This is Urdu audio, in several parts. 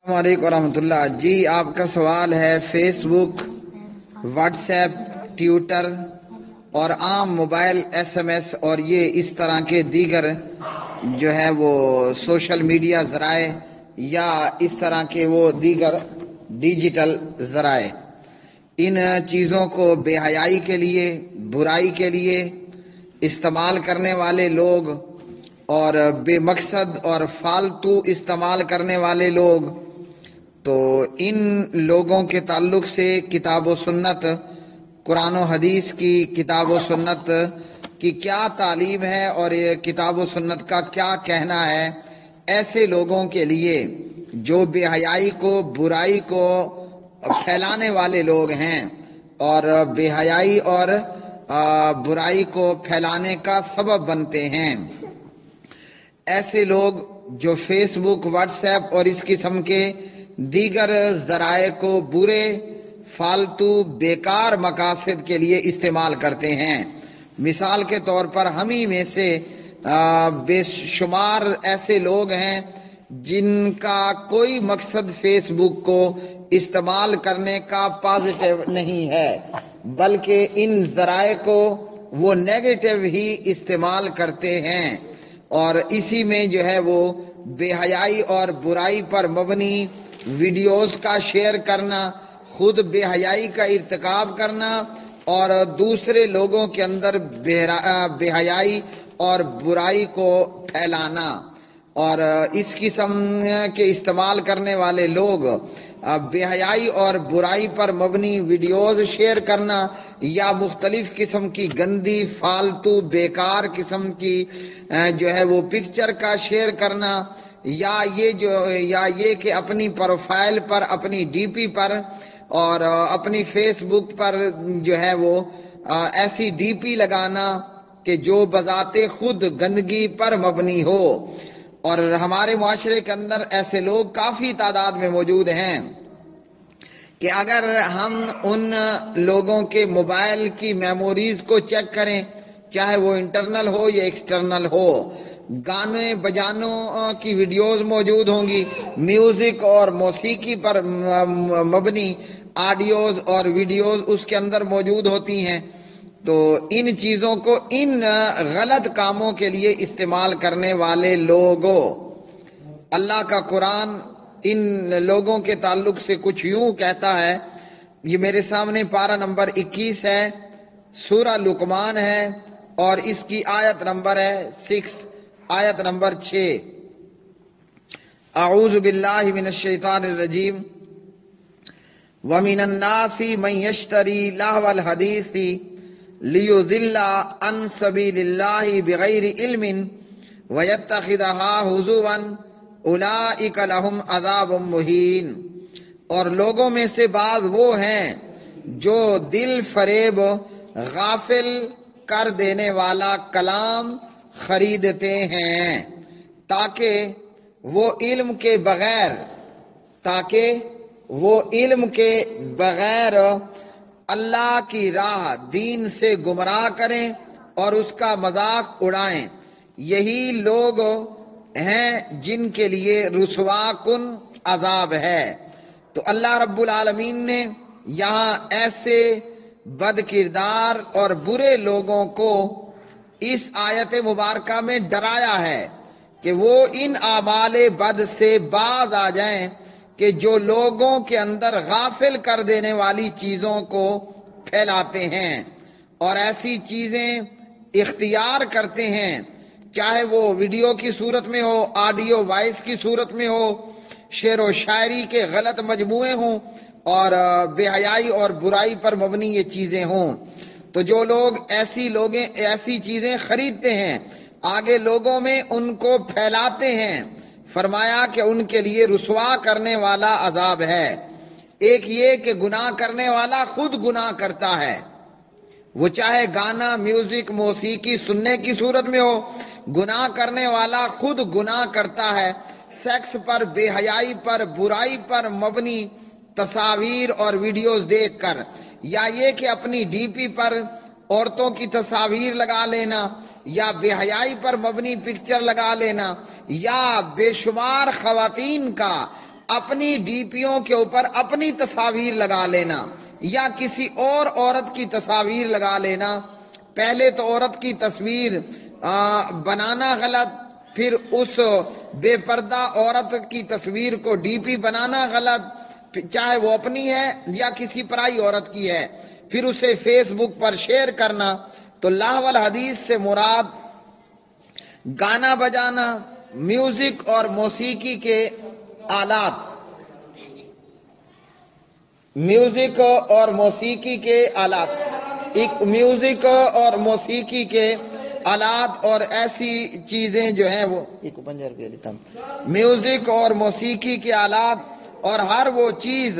السلام علیکم ورحمۃ اللہ۔ جی آپ کا سوال ہے فیس بک، واٹس ایپ، ٹویٹر اور عام موبائل SMS اور یہ اس طرح کے دیگر جو ہے وہ سوشل میڈیا ذرائع یا اس طرح کے وہ دیگر ڈیجیٹل ذرائع، ان چیزوں کو بے حیائی کے لیے، برائی کے لیے استعمال کرنے والے لوگ اور بے مقصد اور فالتو استعمال کرنے والے لوگ، تو ان لوگوں کے تعلق سے کتاب و سنت، قرآن و حدیث کی کتاب و سنت کی کیا تعلیم ہے اور یہ کتاب و سنت کا کیا کہنا ہے ایسے لوگوں کے لیے جو بے حیائی کو، برائی کو پھیلانے والے لوگ ہیں اور بے حیائی اور برائی کو پھیلانے کا سبب بنتے ہیں۔ ایسے لوگ جو فیس بک، واٹس ایپ اور اس قسم کے دیگر ذرائع کو برے، فالتو، بیکار مقاصد کے لیے استعمال کرتے ہیں۔ مثال کے طور پر ہم ہی میں سے بے شمار ایسے لوگ ہیں جن کا کوئی مقصد فیس بک کو استعمال کرنے کا پازیٹیو نہیں ہے، بلکہ ان ذرائع کو وہ نیگیٹو ہی استعمال کرتے ہیں، اور اسی میں جو ہے وہ بے حیائی اور برائی پر مبنی ویڈیوز کا شیئر کرنا، خود بے حیائی کا ارتکاب کرنا اور دوسرے لوگوں کے اندر بے حیائی اور برائی کو پھیلانا، اور اس قسم کے استعمال کرنے والے لوگ بے حیائی اور برائی پر مبنی ویڈیوز شیئر کرنا یا مختلف قسم کی گندی، فالتو، بیکار قسم کی جو ہے وہ پکچر کا شیئر کرنا، یا یہ کہ اپنی پروفائل پر، اپنی ڈی پی پر اور اپنی فیس بک پر جو ہے وہ ایسی ڈی پی لگانا کہ جو بذات خود گندگی پر مبنی ہو۔ اور ہمارے معاشرے کے اندر ایسے لوگ کافی تعداد میں موجود ہیں کہ اگر ہم ان لوگوں کے موبائل کی میموریز کو چیک کریں، چاہے وہ انٹرنل ہو یا ایکسٹرنل ہو، گانے بجانوں کی ویڈیوز موجود ہوں گی، میوزک اور موسیقی پر مبنی آڈیوز اور ویڈیوز اس کے اندر موجود ہوتی ہیں۔ تو ان چیزوں کو ان غلط کاموں کے لیے استعمال کرنے والے لوگوں، اللہ کا قرآن ان لوگوں کے تعلق سے کچھ یوں کہتا ہے۔ یہ میرے سامنے پارہ نمبر 21 ہے، سورہ لقمان ہے اور اس کی آیت نمبر ہے 6، آیت نمبر 6۔ اعوذ باللہ من الشیطان الرجیم۔ وَمِنَ النَّاسِ مَن يَشْتَرِي لَهْوَ الْحَدِيثِ لِيُضِلَّ عَن سَبِيلِ اللَّهِ بِغَيْرِ عِلْمٍ وَيَتَّخِذَهَا هُزُوًا أُولَئِكَ لَهُمْ عَذَابٌ مُهِينٌ۔ اور لوگوں میں سے بعض وہ ہیں جو دل فریب، غافل کر دینے والا کلام خریدتے ہیں تاکہ وہ علم کے بغیر اللہ کی راہ، دین سے گمراہ کریں اور اس کا مذاق اڑائیں۔ یہی لوگ ہیں جن کے لیے رسوا کن عذاب ہے۔ تو اللہ رب العالمین نے یہاں ایسے بد کردار اور برے لوگوں کو اس آیت مبارکہ میں ڈرایا ہے کہ وہ ان اعمال بد سے باز آ جائیں کہ جو لوگوں کے اندر غافل کر دینے والی چیزوں کو پھیلاتے ہیں اور ایسی چیزیں اختیار کرتے ہیں، چاہے وہ ویڈیو کی صورت میں ہو، آڈیو وائس کی صورت میں ہو، شعر و شاعری کے غلط مجموعے ہوں اور بے حیائی اور برائی پر مبنی یہ چیزیں ہوں۔ تو جو لوگ ایسی چیزیں خریدتے ہیں، آگے لوگوں میں ان کو پھیلاتے ہیں، فرمایا کہ ان کے لیے رسوا کرنے والا عذاب ہے۔ ایک یہ کہ گناہ کرنے والا خود گناہ کرتا ہے، وہ چاہے گانا، میوزک، موسیقی سننے کی صورت میں ہو، گناہ کرنے والا خود گناہ کرتا ہے، سیکس پر، بے حیائی پر، برائی پر مبنی تصاویر اور ویڈیوز دیکھ کر، یا یہ کہ اپنی ڈی پی پر عورتوں کی تصاویر لگا لینا یا بے حیائی پر مبنی پکچر لگا لینا، یا بے شمار خواتین کا اپنی ڈی پیوں کے اوپر اپنی تصاویر لگا لینا یا کسی اور عورت کی تصاویر لگا لینا. پہلے تو عورت کی تصویر بنانا غلط، پھر اس بے پردہ عورت کی تصویر کو ڈی پی بنانا غلط، چاہے وہ اپنی ہے یا کسی پرائی عورت کی ہے، پھر اسے فیس بک پر شیئر کرنا. تو لاہ والحدیث سے مراد گانا بجانا، میوزک اور موسیقی کے آلات، میوزک اور موسیقی کے آلات، میوزک اور موسیقی کے آلات اور ایسی چیزیں جو ہیں وہ میوزک اور موسیقی کے آلات اور ہر وہ چیز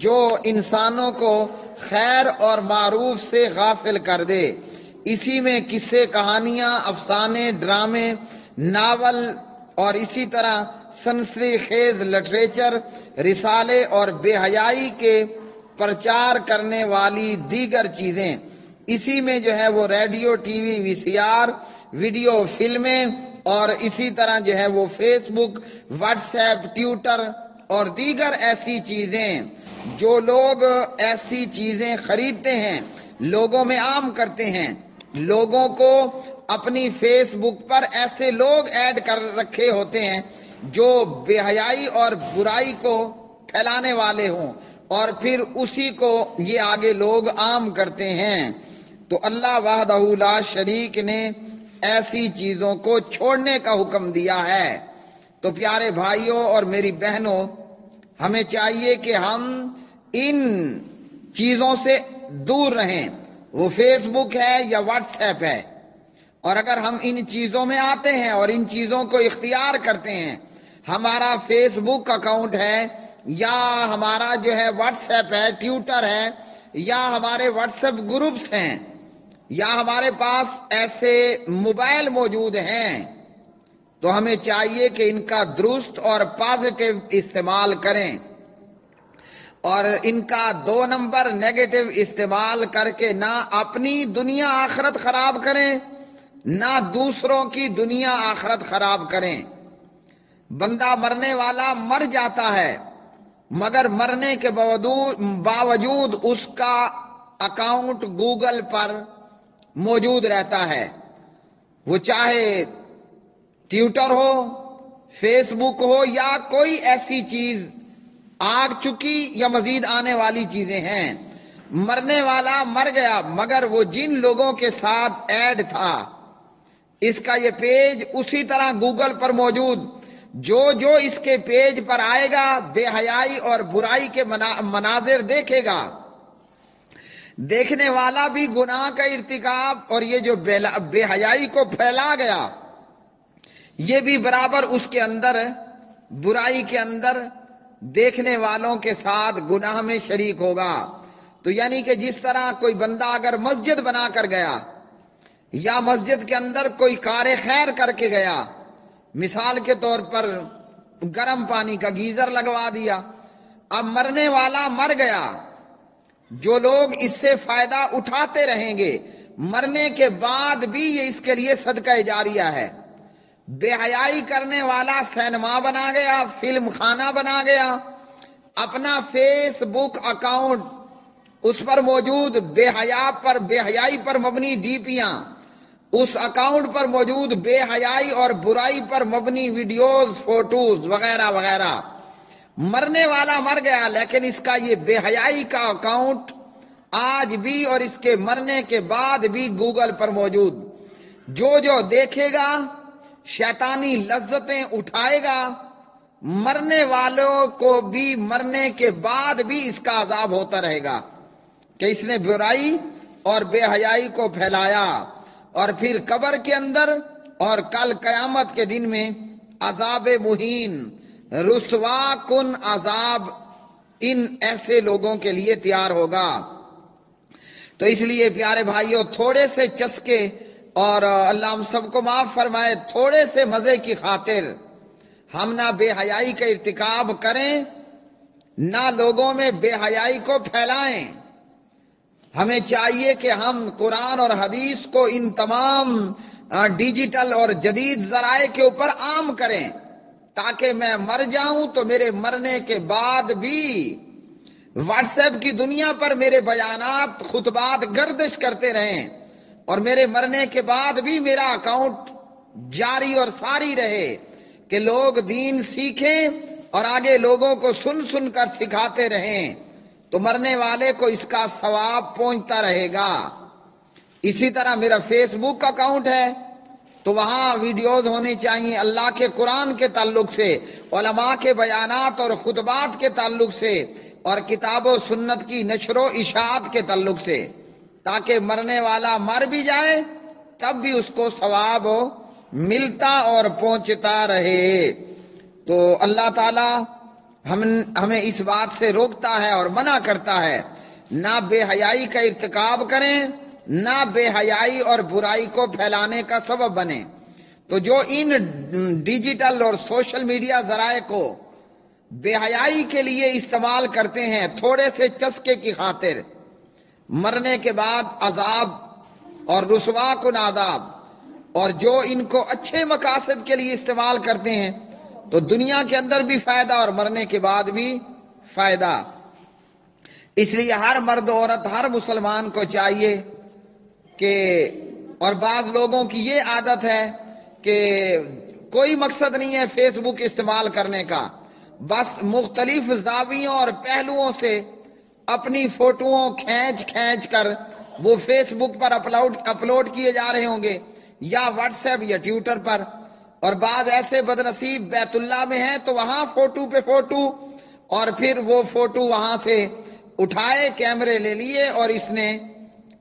جو انسانوں کو خیر اور معروف سے غافل کر دے. اسی میں قصے، کہانیاں، افسانے، ڈرامے، ناول اور اسی طرح سنسری خیز لٹریچر، رسالے اور بے حیائی کے پرچار کرنے والی دیگر چیزیں. اسی میں جو ہے وہ ریڈیو، ٹی وی، وی سی آر، ویڈیو فلمیں اور اسی طرح جو ہے وہ فیس بک، واٹس ایپ، ٹویٹر اور دیگر ایسی چیزیں جو لوگ ایسی چیزیں خریدتے ہیں، لوگوں میں عام کرتے ہیں. لوگوں کو اپنی فیس بک پر ایسے لوگ ایڈ کر رکھے ہوتے ہیں جو بے حیائی اور برائی کو پھیلانے والے ہوں اور پھر اسی کو یہ آگے لوگ عام کرتے ہیں. تو اللہ وحدہ لا شریک نے ایسی چیزوں کو چھوڑنے کا حکم دیا ہے. تو پیارے بھائیوں اور میری بہنوں، ہمیں چاہیے کہ ہم ان چیزوں سے دور رہیں. وہ فیس بک ہے یا واٹس ایپ ہے، اور اگر ہم ان چیزوں میں آتے ہیں اور ان چیزوں کو اختیار کرتے ہیں، ہمارا فیس بک اکاؤنٹ ہے یا ہمارا جو ہے واٹس ایپ ہے، ٹویٹر ہے یا ہمارے واٹس ایپ گروپس ہیں یا ہمارے پاس ایسے موبائل موجود ہیں، تو ہمیں چاہیے کہ ان کا درست اور پازیٹیو استعمال کریں اور ان کا 2 نمبر نیگیٹو استعمال کر کے نہ اپنی دنیا آخرت خراب کریں نہ دوسروں کی دنیا آخرت خراب کریں. بندہ مرنے والا مر جاتا ہے مگر مرنے کے باوجود اس کا اکاؤنٹ گوگل پر موجود رہتا ہے. وہ چاہے ٹویٹر ہو، فیس بک ہو یا کوئی ایسی چیز آگ چکی یا مزید آنے والی چیزیں ہیں. مرنے والا مر گیا مگر وہ جن لوگوں کے ساتھ ایڈ تھا اس کا یہ پیج اسی طرح گوگل پر موجود. جو اس کے پیج پر آئے گا بے حیائی اور برائی کے مناظر دیکھے گا. دیکھنے والا بھی گناہ کا ارتکاب اور یہ جو بے حیائی کو پھیلا گیا یہ بھی برابر اس کے اندر برائی کے اندر دیکھنے والوں کے ساتھ گناہ میں شریک ہوگا. تو یعنی کہ جس طرح کوئی بندہ اگر مسجد بنا کر گیا یا مسجد کے اندر کوئی کار خیر کر کے گیا، مثال کے طور پر گرم پانی کا گیزر لگوا دیا، اب مرنے والا مر گیا، جو لوگ اس سے فائدہ اٹھاتے رہیں گے مرنے کے بعد بھی یہ اس کے لیے صدقہ جاریہ ہے. بے حیائی کرنے والا سینما بنا گیا، فلم خانہ بنا گیا، اپنا فیس بک اکاؤنٹ اس پر موجود بے حیائی پر مبنی ڈی پیاں، اس اکاؤنٹ پر موجود بے حیائی اور برائی پر مبنی ویڈیوز، فوٹوز وغیرہ وغیرہ. مرنے والا مر گیا لیکن اس کا یہ بے حیائی کا اکاؤنٹ آج بھی اور اس کے مرنے کے بعد بھی گوگل پر موجود. جو دیکھے گا شیطانی لذتیں اٹھائے گا، مرنے والوں کو بھی مرنے کے بعد بھی اس کا عذاب ہوتا رہے گا کہ اس نے برائی اور بے حیائی کو پھیلایا، اور پھر قبر کے اندر اور کل قیامت کے دن میں عذاب مہین، رسوا کن عذاب ان ایسے لوگوں کے لیے تیار ہوگا. تو اس لیے پیارے بھائیوں، تھوڑے سے چسکے اور اللہ ہم سب کو معاف فرمائے، تھوڑے سے مزے کی خاطر ہم نہ بے حیائی کا ارتکاب کریں نہ لوگوں میں بے حیائی کو پھیلائیں. ہمیں چاہیے کہ ہم قرآن اور حدیث کو ان تمام ڈیجیٹل اور جدید ذرائع کے اوپر عام کریں تاکہ میں مر جاؤں تو میرے مرنے کے بعد بھی واٹس ایپ کی دنیا پر میرے بیانات خطبات گردش کرتے رہیں اور میرے مرنے کے بعد بھی میرا اکاؤنٹ جاری اور ساری رہے کہ لوگ دین سیکھیں اور آگے لوگوں کو سن سن کر سکھاتے رہیں، تو مرنے والے کو اس کا ثواب پہنچتا رہے گا۔ اسی طرح میرا فیس بک اکاؤنٹ ہے تو وہاں ویڈیوز ہونی چاہیے اللہ کے قرآن کے تعلق سے، علماء کے بیانات اور خطبات کے تعلق سے، اور کتاب و سنت کی نشر و اشاعت کے تعلق سے، تاکہ مرنے والا مر بھی جائے تب بھی اس کو ثواب ملتا اور پہنچتا رہے۔ تو اللہ تعالی ہمیں اس بات سے روکتا ہے اور منع کرتا ہے، نہ بے حیائی کا ارتکاب کریں، نہ بے حیائی اور برائی کو پھیلانے کا سبب بنے۔ تو جو ان ڈیجیٹل اور سوشل میڈیا ذرائع کو بے حیائی کے لیے استعمال کرتے ہیں تھوڑے سے چسکے کی خاطر، مرنے کے بعد عذاب اور رسوا کن عذاب، اور جو ان کو اچھے مقاصد کے لیے استعمال کرتے ہیں تو دنیا کے اندر بھی فائدہ اور مرنے کے بعد بھی فائدہ۔ اس لیے ہر مرد عورت ہر مسلمان کو چاہیے کہ، اور بعض لوگوں کی یہ عادت ہے کہ کوئی مقصد نہیں ہے فیس بک استعمال کرنے کا، بس مختلف زاویوں اور پہلوؤں سے اپنی فوٹوؤں کھینچ کھینچ کر وہ فیس بک پر اپلوڈ کیے جا رہے ہوں گے یا واٹس ایپ یا ٹویٹر پر، اور بعض ایسے بدنصیب بیت اللہ میں ہیں تو وہاں فوٹو پہ فوٹو، اور پھر وہ فوٹو وہاں سے اٹھائے کیمرے لے لیے اور اس نے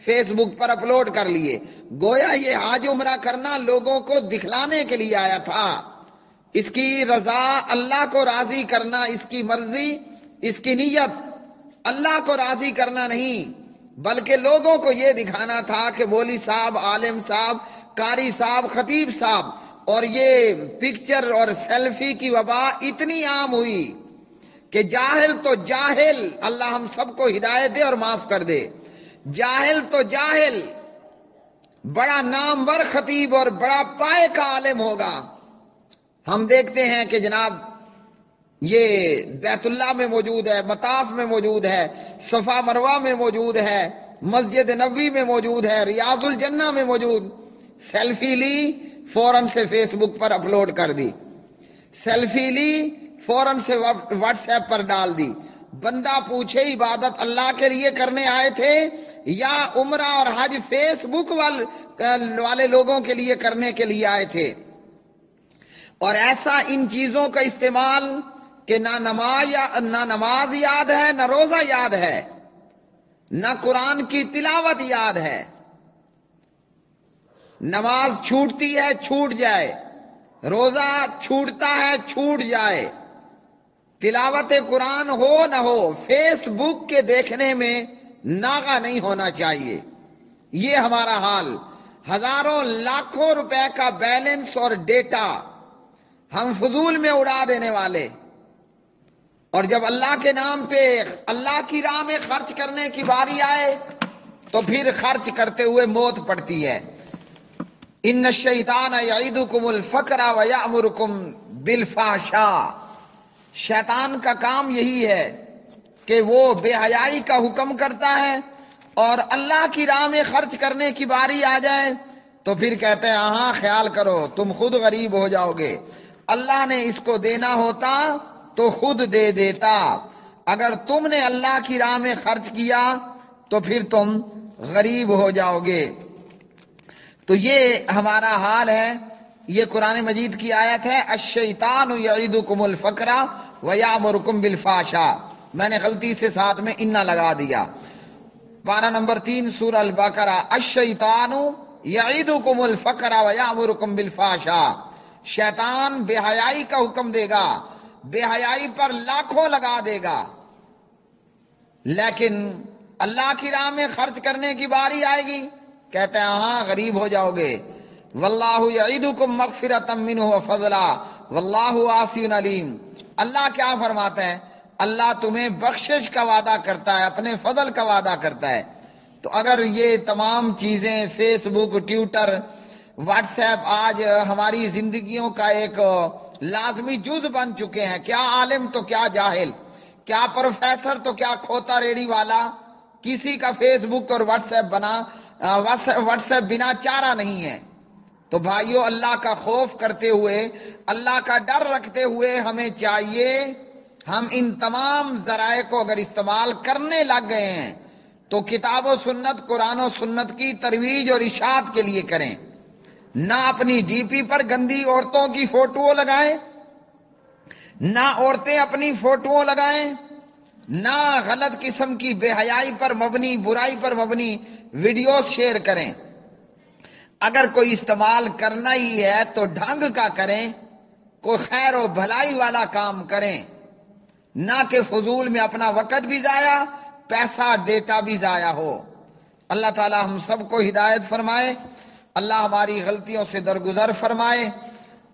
فیس بک پر اپلوڈ کر لیے، گویا یہ حج عمرہ کرنا لوگوں کو دکھلانے کے لیے آیا تھا۔ اس کی رضا اللہ کو راضی کرنا، اس کی مرضی، اس کی نیت اللہ کو راضی کرنا نہیں، بلکہ لوگوں کو یہ دکھانا تھا کہ مولوی صاحب، عالم صاحب، قاری صاحب، خطیب صاحب، اور یہ پکچر اور سیلفی کی وبا اتنی عام ہوئی کہ جاہل تو جاہل، اللہ ہم سب کو ہدایت دے اور معاف کر دے، جاہل تو جاہل بڑا نامور خطیب اور بڑا پائے کا عالم ہوگا۔ ہم دیکھتے ہیں کہ جناب یہ بیت اللہ میں موجود ہے، مطاف میں موجود ہے، صفا مروہ میں موجود ہے، مسجد نبوی میں موجود ہے، ریاض الجنہ میں موجود، سیلفی لی فوراً سے فیس بک پر اپلوڈ کر دی، سیلفی لی فوراً سے واٹس ایپ پر ڈال دی۔ بندہ پوچھے عبادت اللہ کے لیے کرنے آئے تھے یا عمرہ اور حج فیس بک والے لوگوں کے لیے کرنے کے لیے آئے تھے؟ اور ایسا ان چیزوں کا استعمال کہ نہ نماز یاد ہے، نہ روزہ یاد ہے، نہ قرآن کی تلاوت یاد ہے، نماز چھوٹتی ہے چھوٹ جائے، روزہ چھوٹتا ہے چھوٹ جائے، تلاوت قرآن ہو نہ ہو، فیس بک کے دیکھنے میں ناغہ نہیں ہونا چاہیے۔ یہ ہمارا حال، ہزاروں لاکھوں روپے کا بیلنس اور ڈیٹا ہم فضول میں اڑا دینے والے، اور جب اللہ کے نام پہ اللہ کی راہ میں خرچ کرنے کی باری آئے تو پھر خرچ کرتے ہوئے موت پڑتی ہے۔ ان الشیطان یعیدکم الفقر ویأمرکم بالفحشاء، شیطان کا کام یہی ہے کہ وہ بے حیائی کا حکم کرتا ہے، اور اللہ کی راہ میں خرچ کرنے کی باری آ جائے تو پھر کہتے ہیں ہاں خیال کرو تم خود غریب ہو جاؤ گے، اللہ نے اس کو دینا ہوتا تو خود دے دیتا، اگر تم نے اللہ کی راہ میں خرچ کیا تو پھر تم غریب ہو جاؤ گے۔ تو یہ ہمارا حال ہے۔ یہ قرآن مجید کی آیت ہے، الشیطان یعیدکم الفقر ویأمرکم بالفحشاء، میں نے غلطی سے ساتھ میں انا لگا دیا۔ پارہ نمبر 3 سورہ البقرہ، الشیطان یعیدکم الفقر ویأمرکم بالفحشاء، شیطان بے حیائی کا حکم دے گا، بے حیائی پر لاکھوں لگا دے گا، لیکن اللہ کی راہ میں خرچ کرنے کی باری آئے گی کہتے ہیں ہاں غریب ہو جاؤ گے۔ واللہ یعیدکم مغفرۃ منہ وفضلا واللہ واسع علیم، اللہ کیا فرماتا ہے؟ اللہ تمہیں بخشش کا وعدہ کرتا ہے، اپنے فضل کا وعدہ کرتا ہے۔ تو اگر یہ تمام چیزیں فیس بک، ٹویٹر، واٹس ایپ آج ہماری زندگیوں کا ایک لازمی جز بن چکے ہیں. کیا عالم تو کیا جاہل، کیا پروفیسر تو کیا کھوتا ریڑھی والا. کسی کا فیس بک اور واٹس ایپ بنا چارہ نہیں ہے. تو بھائیو، اللہ کا خوف کرتے ہوئے، اللہ کا ڈر رکھتے ہوئے ہمیں چاہیے ہم ان تمام ذرائع کو اگر استعمال کرنے لگ گئے ہیں تو کتاب و سنت، قرآن و سنت کی ترویج اور اشاعت کے لیے کریں. نہ اپنی ڈی پی پر گندی عورتوں کی فوٹو لگائیں، نہ عورتیں اپنی فوٹو لگائیں، نہ غلط قسم کی بے حیائی پر مبنی، برائی پر مبنی ویڈیوز شیئر کریں. اگر کوئی استعمال کرنا ہی ہے تو ڈھنگ کا کریں، کوئی خیر و بھلائی والا کام کریں، نہ کہ فضول میں اپنا وقت بھی ضائع، پیسہ ڈیٹا بھی ضائع ہو. اللہ تعالی ہم سب کو ہدایت فرمائے، اللہ ہماری غلطیوں سے درگزر فرمائے،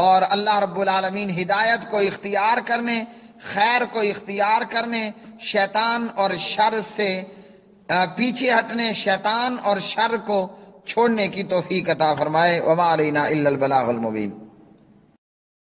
اور اللہ رب العالمین ہدایت کو اختیار کرنے، خیر کو اختیار کرنے، شیطان اور شر سے پیچھے ہٹنے، شیطان اور شر کو چھوڑنے کی توفیق عطا فرمائے. وما علینا الا البلاغ المبین.